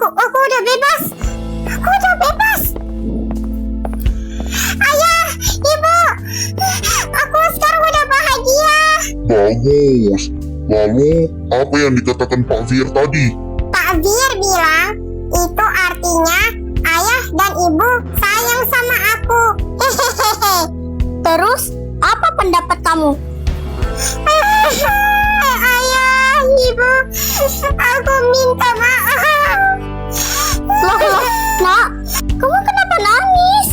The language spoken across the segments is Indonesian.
Aku udah bebas. Aku udah bebas. Ayah, ibu, aku sekarang udah bahagia. Bagus. Lalu, apa yang dikatakan Pak Fir tadi? Pak Fir bilang, itu artinya ayah dan ibu sayang sama aku. Hehehe. Terus, apa pendapat kamu? Ayah, ibu, aku minta maaf. Loh, nak, kamu kenapa nangis?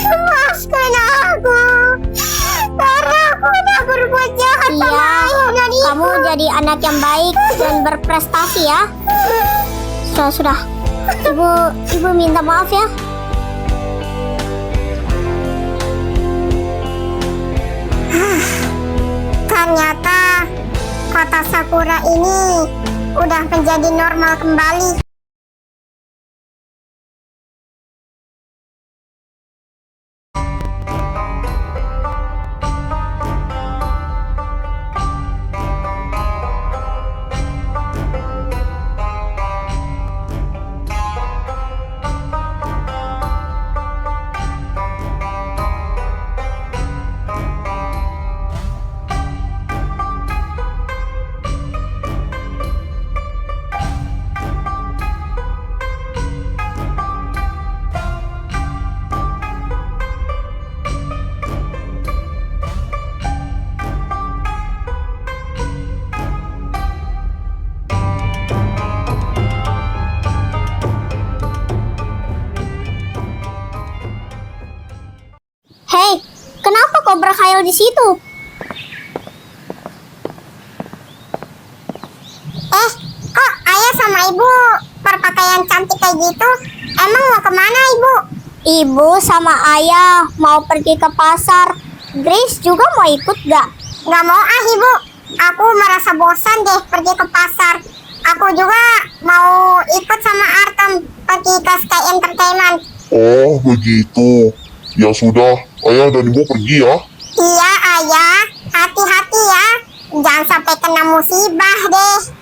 Maafkan aku, karena aku udah berbuat jahat sama Iya, ayah dan ibu. kamu jadi anak yang baik dan berprestasi ya. Sudah. Ibu minta maaf ya. Ternyata kota Sakura ini udah menjadi normal kembali. Hei, kenapa kau berkhayal di situ? Kok ayah sama ibu berpakaian cantik kayak gitu? Emang mau kemana ibu? Ibu sama ayah mau pergi ke pasar. Grace juga mau ikut gak? Gak mau ibu. Aku merasa bosan deh pergi ke pasar. Aku juga mau ikut sama Artem pergi ke Sky Entertainment. Oh, begitu. Ya sudah, ayah dan ibu pergi ya. Iya ayah, hati-hati ya. Jangan sampai kena musibah deh.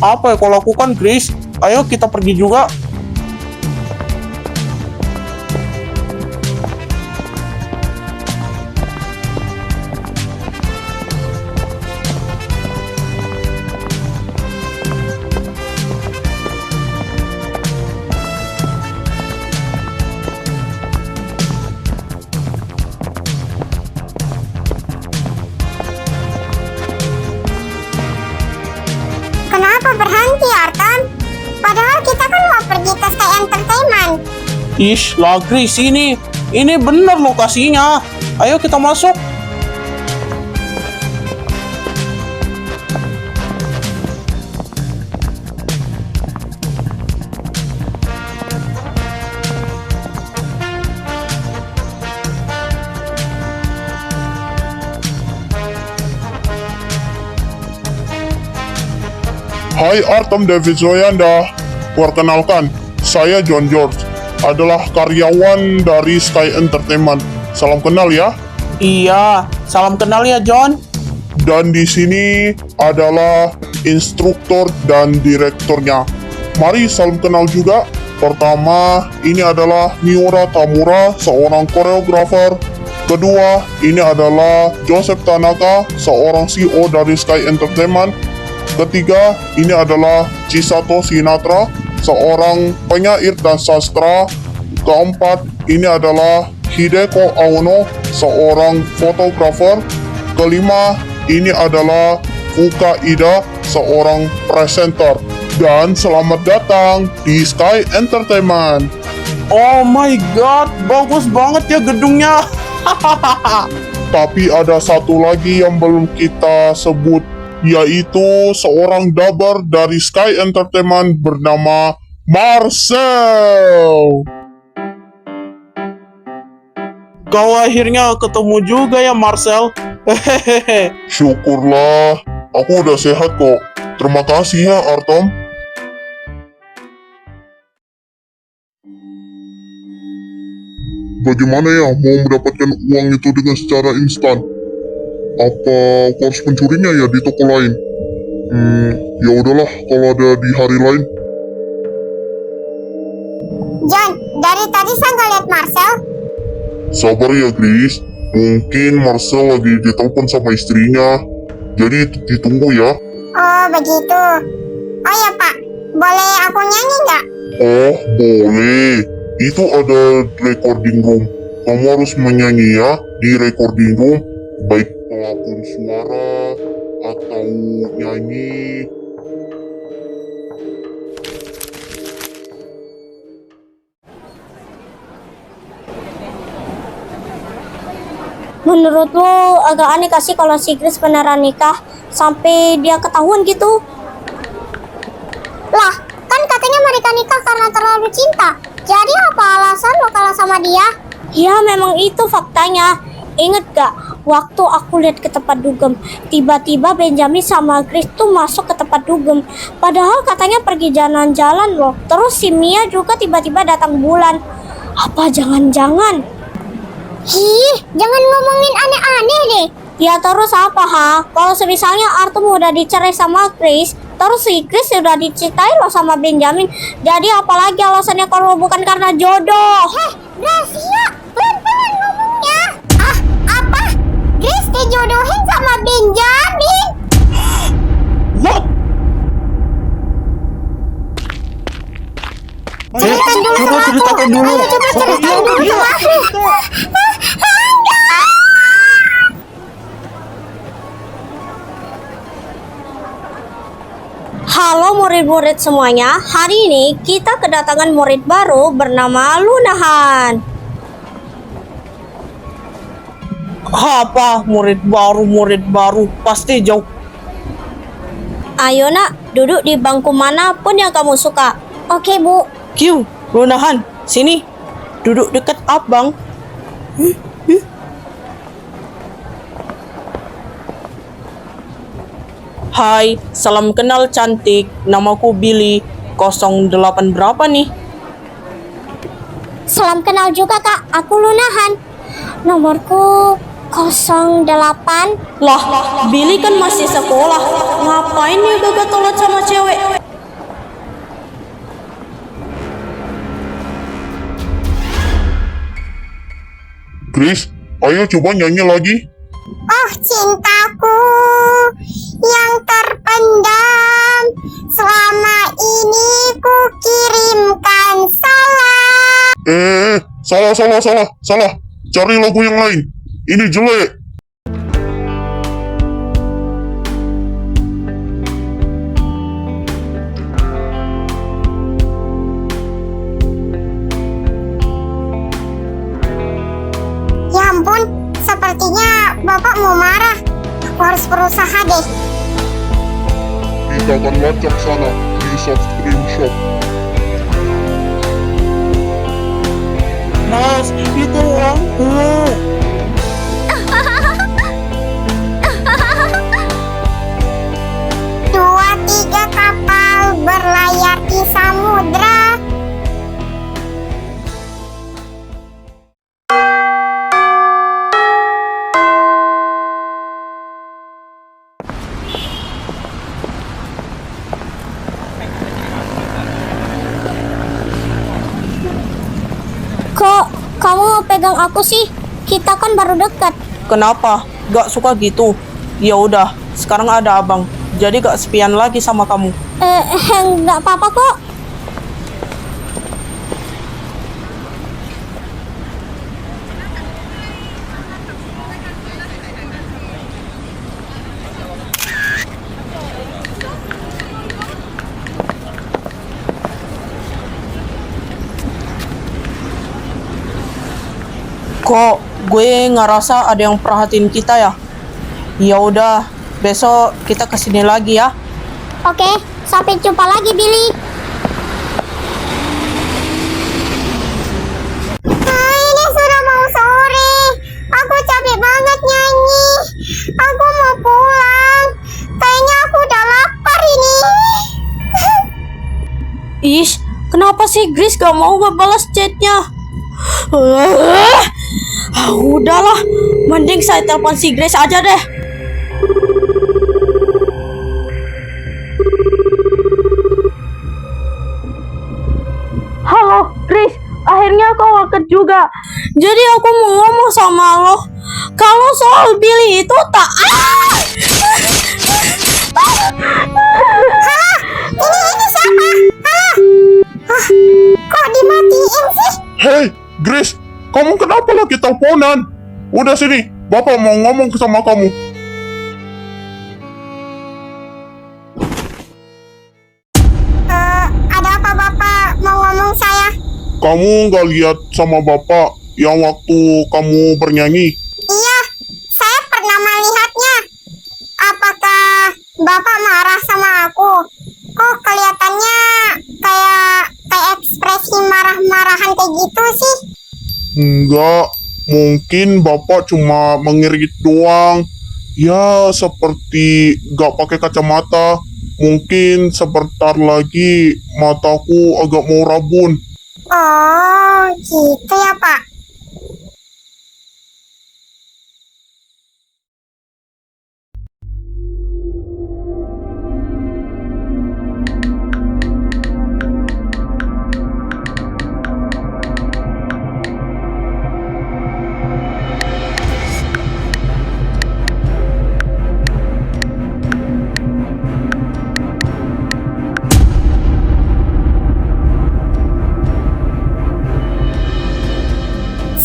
Apa yang kau lakukan, Grace? Ayo kita pergi juga. Kenapa berhenti Artem? Padahal kita kan mau pergi ke Sky Entertainment. Ish, lah Grace ini bener lokasinya. Ayo kita masuk. Hai Artem David Zoyanda. Perkenalkan, saya John George. Adalah karyawan dari Sky Entertainment. Salam kenal ya. Iya, salam kenal ya John. Dan di sini adalah instruktur dan direkturnya. Mari salam kenal juga. Pertama, ini adalah Miura Tamura, seorang koreografer. Kedua, ini adalah Joseph Tanaka, seorang CEO dari Sky Entertainment. Ketiga, ini adalah Chisato Sinatra, seorang penyair dan sastra. Keempat, ini adalah Hideko Aono, seorang fotografer. Kelima, ini adalah Fuka Ida, seorang presenter. Dan selamat datang di Sky Entertainment. Oh my god, bagus banget ya gedungnya. Tapi ada satu lagi yang belum kita sebut, yaitu seorang dubber dari Sky Entertainment bernama Marcel. Kau akhirnya ketemu juga ya Marcel. Hehehe. Syukurlah, aku udah sehat kok. Terima kasih ya, Artom. Bagaimana ya mau mendapatkan uang itu dengan secara instan? Apa aku harus mencurinya ya di toko lain? Ya udahlah kalau ada di hari lain. John, dari tadi saya nggak lihat Marcel. Sabar ya, Chris. Mungkin Marcel lagi ditelepon sama istrinya. Jadi ditunggu ya. Oh, begitu. Oh ya, Pak. Boleh aku nyanyi nggak? Oh, boleh. Itu ada recording room. Kamu harus menyanyi ya di recording room. Baik pelakon suara atau nyanyi. Menurut lo agak aneh kasih kalau si Chris beneran nikah sampai dia ketahuan gitu? Lah, kan katanya mereka nikah karena terlalu cinta. Jadi apa alasan lo kalah sama dia? Ya memang itu faktanya. Ingat gak waktu aku lihat ke tempat dugem, tiba-tiba Benjamin sama Chris tuh masuk ke tempat dugem. Padahal katanya pergi jalan-jalan loh. Terus si Mia juga tiba-tiba datang bulan. Apa jangan-jangan? Ih, jangan ngomongin aneh-aneh deh. Ya terus apa Kalau misalnya Artem udah dicerai sama Chris, terus si Chris udah dicintai loh sama Benjamin. Jadi apalagi alasannya kalau bukan karena jodoh? Heh, rahasia. Pelan-pelan ngomongnya. Ah, apa? Chris dijodohin sama Benjamin? What? Ceritakan dulu Coba sama aku. ceritakan dulu. Ayo, coba ceritain dulu sama aku. Halo murid-murid semuanya, hari ini kita kedatangan murid baru bernama Lunahan. Apa murid baru pasti jauh. Ayo nak, duduk di bangku manapun yang kamu suka. Oke bu. Q, Lunahan, sini. Duduk dekat abang. Hai, salam kenal cantik. Namaku Billy. 08 berapa nih? Salam kenal juga kak, aku Lunahan. Nomorku 08. Lah, Billy kan masih sekolah. Ngapain dia gak telat sama cewek? Chris, ayo coba nyanyi lagi. Oh cintaku yang terpendam, selama ini ku kirimkan salam. Salah. Cari lagu yang lain. Ini jelek. Ya ampun, sepertinya Bapak mau marah. Aku harus berusaha deh. Kita akan lacak sana di soft cream shop. Mas, itu uangku. Dua tiga kapal berlayar di samudra. Kok kamu mau pegang aku sih? Kita kan baru dekat. Kenapa? Gak suka gitu? Ya udah, sekarang ada abang. Jadi gak sepian lagi sama kamu. Nggak apa-apa kok. Kok gue ngerasa ada yang perhatiin kita ya? Ya udah, besok kita kesini lagi ya. Oke, sampai jumpa lagi Billy. Ini sudah mau sore. Aku capek banget nyanyi. Aku mau pulang. Kayaknya Kenapa sih Grace gak mau ngebalas chatnya? Udahlah, mending saya telepon si Grace aja deh. Halo, Grace. Akhirnya kau angkat juga. Jadi aku mau ngomong sama lo. Kalau soal Billy itu tak... Ini siapa? Kok dimatiin sih? Hei, Grace, kamu kenapa lagi teleponan? Udah sini, Bapak mau ngomong sama kamu. Ada apa Bapak mau ngomong saya? Kamu nggak lihat sama Bapak yang waktu kamu bernyanyi? Iya, saya pernah melihatnya. Apakah Bapak marah sama aku? Kok kelihatannya kayak ekspresi marah-marahan kayak gitu sih? Enggak, mungkin Bapak cuma mengirit doang. Ya, seperti nggak pakai kacamata. Mungkin sebentar lagi mataku agak mau rabun. Oh, gitu ya Pak.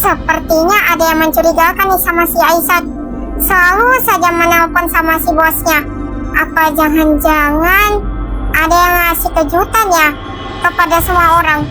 Sepertinya ada yang mencurigakan nih sama si Aisyah. Selalu saja menelpon sama si bosnya. Apa jangan-jangan ada yang ngasih kejutan ya kepada semua orang?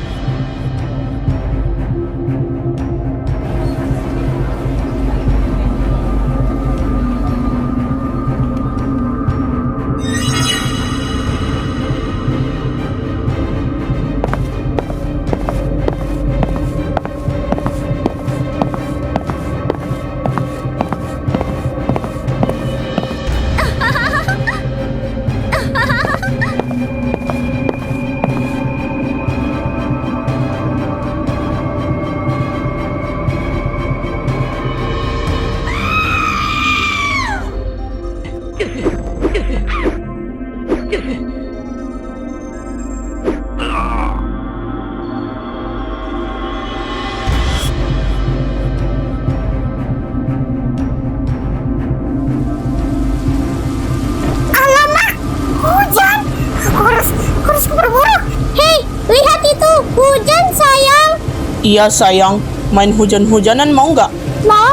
Iya sayang, main hujan-hujanan mau nggak? Mau.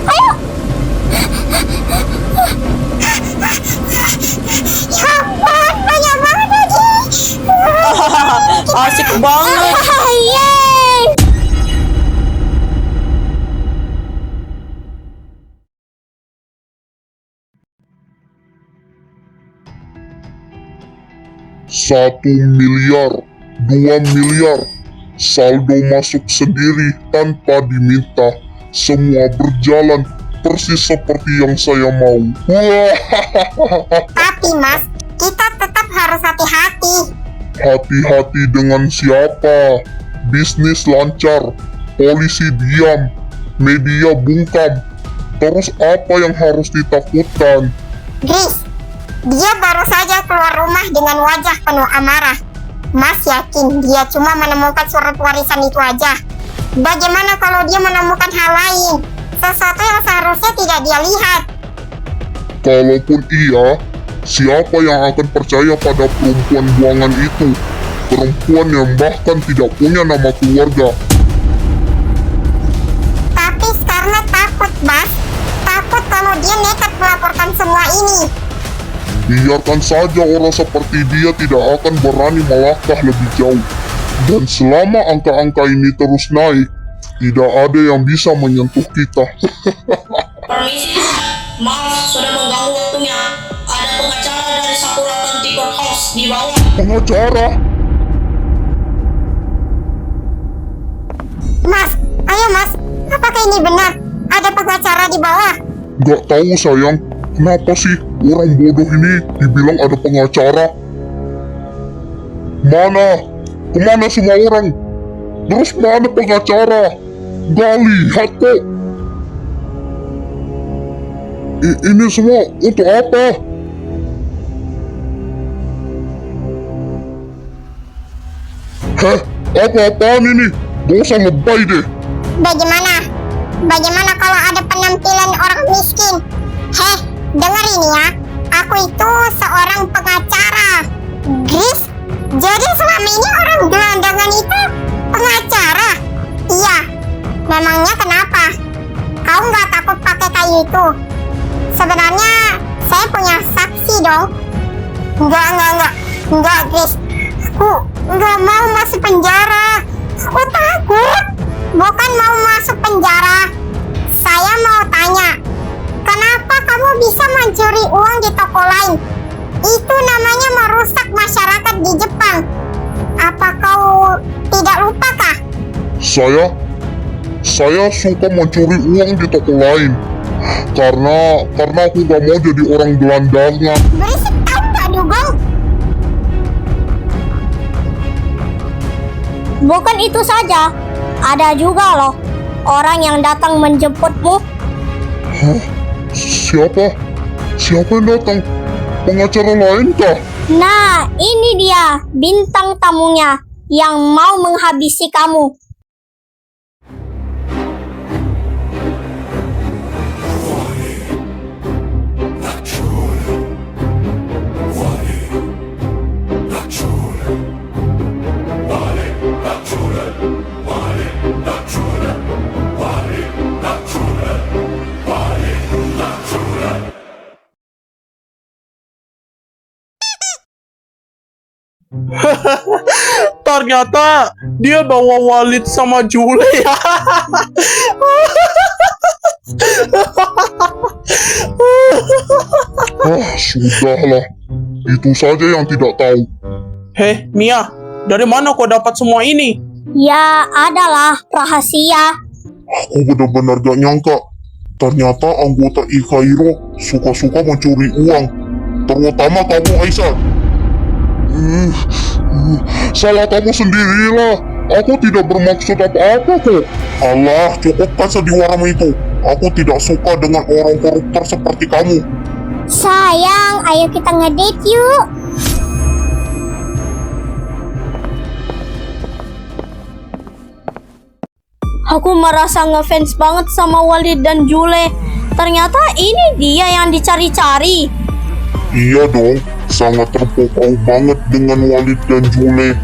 Ayo. Ya ampun, banyak banget lagi. Asik banget. Yeay. Satu miliar, 2 miliar, saldo masuk sendiri tanpa diminta. Semua berjalan persis seperti yang saya mau. Tapi Mas, kita tetap harus hati-hati. Hati-hati dengan siapa? Bisnis lancar, polisi diam, media bungkam. Terus apa yang harus ditakutkan? Grace, dia baru saja keluar rumah dengan wajah penuh amarah. Mas yakin dia cuma menemukan surat warisan itu aja? Bagaimana kalau dia menemukan hal lain? Sesuatu yang seharusnya tidak dia lihat. Kalaupun iya, siapa yang akan percaya pada perempuan buangan itu? Perempuan yang bahkan tidak punya nama keluarga. Tapi Scarlett takut, Mas. Takut kalau dia nekat melaporkan semua ini. Biarkan saja orang seperti dia tidak akan berani melangkah lebih jauh. Dan selama angka-angka ini terus naik, tidak ada yang bisa menyentuh kita. Permisi, maaf sudah mengganggu waktunya. Ada pengacara dari Sakura County Courthouse di bawah. Pengacara? Mas, ayo Mas. Apakah ini benar? Ada pengacara di bawah? Gak tahu sayang, kenapa sih orang bodoh ini dibilang ada pengacara? Mana Kemana semua orang? Terus mana pengacara? Gak lihat kok. Ini semua untuk apa? Hah? Apa-apaan ini? Gak usah lebay deh. Bagaimana kalau ada penampilan orang miskin? Heh, dengar ini ya. Aku itu seorang pengacara. Gris, jadi selama ini orang gelandangan itu pengacara? Iya, memangnya kenapa? Kau nggak takut pakai kayu itu? Sebenarnya saya punya saksi dong. Enggak, Gris. Aku nggak mau masuk penjara. Aku takut. Bukan mau masuk penjara. Saya mau tanya, kenapa kamu bisa mencuri uang di toko lain? Itu namanya merusak masyarakat di Jepang. Apa kau tidak lupa kah? Saya suka mencuri uang di toko lain. Karena aku gak mau jadi orang gelandangan. Berisik tahu nggak, Dugong? Bukan itu saja, ada juga loh orang yang datang menjemputmu. Hah? Siapa yang datang? Pengacara lain kah? Nah, ini dia bintang tamunya yang mau menghabisi kamu. Ternyata dia bawa Walid sama Jule ya. Sudahlah. Itu saja yang tidak tahu. Heh, Mia, dari mana kau dapat semua ini? Ya, adalah rahasia. Aku benar-benar gak nyangka. Ternyata anggota Ikairo suka-suka mencuri uang. Terutama kamu, Aisyah. Salah kamu sendirilah. Aku tidak bermaksud apa-apa kok. Allah, cukupkan sandiwaramu itu. Aku tidak suka dengan orang koruptor seperti kamu. Sayang, ayo kita ngedate yuk. Aku merasa ngefans banget sama Walid dan Jule. Ternyata ini dia yang dicari-cari. Iya dong, sangat terpukau banget dengan Walid dan Jule.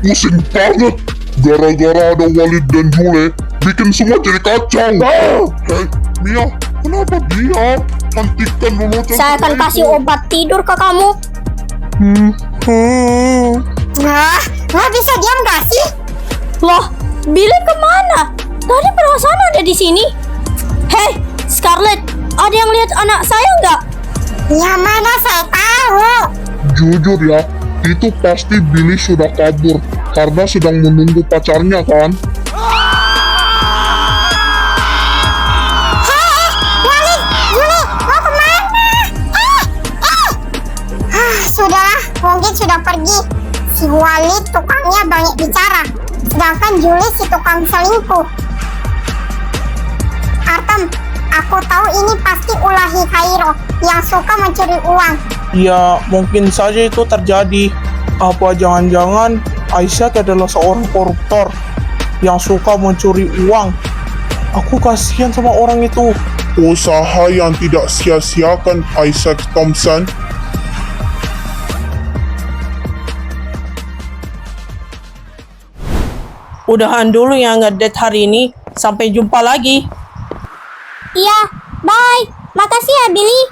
Pusing banget. Gara-gara ada Walid dan Jule, bikin semua jadi kacau. Hei, Mia, kenapa diam? Hentikan dulu cakap Saya akan kasih obat tidur ke kamu. Nggak bisa diam gak sih? Loh, Billy kemana? Tadi perasaan ada di sini. Hei, Scarlett, ada yang lihat anak saya nggak? Ya mana saya tahu. Jujur ya, itu pasti Billy sudah kabur karena sedang menunggu pacarnya kan? Walid, Jule, mau kemana? Sudahlah, mungkin sudah pergi. Si Walid tukangnya banyak bicara, sedangkan Jule si tukang selingkuh. Artem, aku tahu ini pasti ulah Hikairo yang suka mencuri uang. Ya, mungkin saja itu terjadi. Apa jangan-jangan Aisyah adalah seorang koruptor yang suka mencuri uang? Aku kasihan sama orang itu. Usaha yang tidak sia-siakan, Isaac Thompson. Udahan dulu ya ngedate hari ini. Sampai jumpa lagi. Iya, bye. Makasih ya, Billy.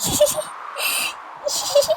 Hihihi.